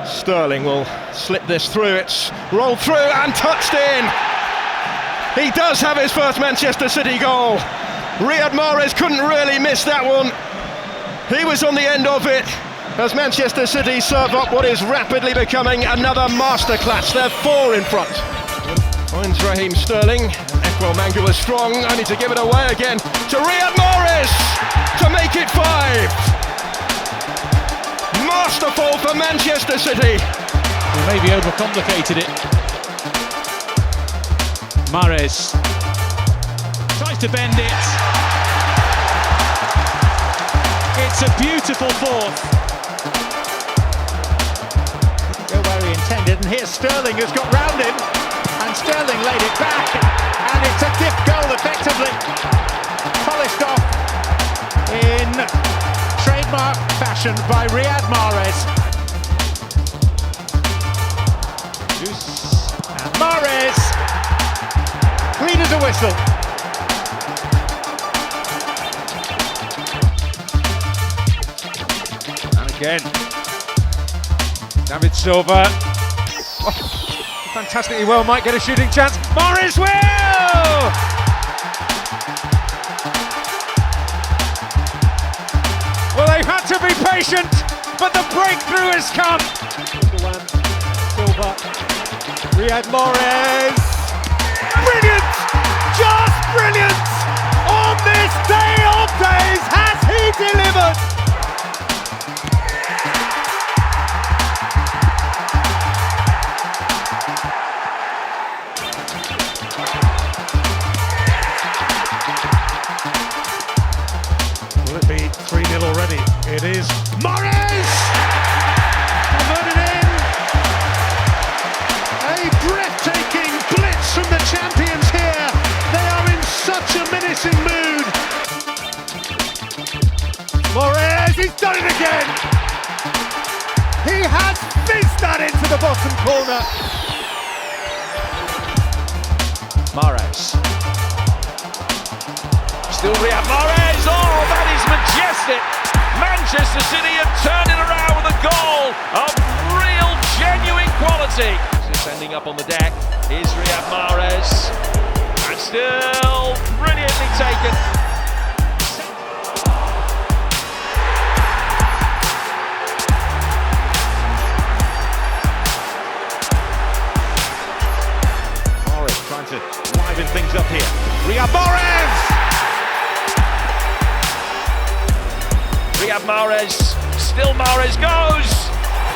Sterling will slip this through, it's rolled through and touched in! He does have his first Manchester City goal! Riyad Mahrez couldn't really miss that one. He was on the end of it as Manchester City serve up what is rapidly becoming another masterclass. They're 4 in front. Finds Raheem Sterling. Manga was strong, only to give it away again to Riyad Mahrez to make it 5. Masterful for Manchester City. We maybe overcomplicated it. Mahrez tries to bend it. It's a beautiful fourth. Go where he intended, and here's Sterling who's got round him, and Sterling laid it back, and it's a gift goal effectively. Polished off in trademark fashion by Riyad Mahrez. And Mahrez, clean as a whistle. And again, David Silva. Fantastically well, might get a shooting chance. Mahrez will! Well, they've had to be patient, but the breakthrough has come. Silva, Riyad Mahrez. Brilliant! Just brilliant! On this day of days, has he delivered? Will it be 3-0 already? It is. Mahrez! Converted in! A breathtaking blitz from the champions here. They are in such a menacing mood. Mahrez, he's done it again! He has fizzed that into the bottom corner. Mahrez. Still Riyad Mahrez. Oh, that is majestic. Manchester City have turned it around with a goal of real, genuine quality. Just ending up on the deck. Here's Riyad Mahrez. And still brilliantly taken. Mahrez trying to liven things up here. Riyad Mahrez! Riyad Mahrez, still Mahrez goes,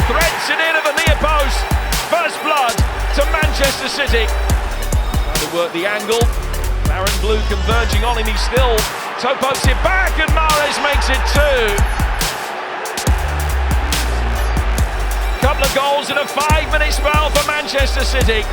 threads it in at the near post, first blood to Manchester City. Trying to work the angle, Baron Blue converging on him, he still toe-pokes it back and Mahrez makes it 2. Couple of goals in a 5-minute spell for Manchester City.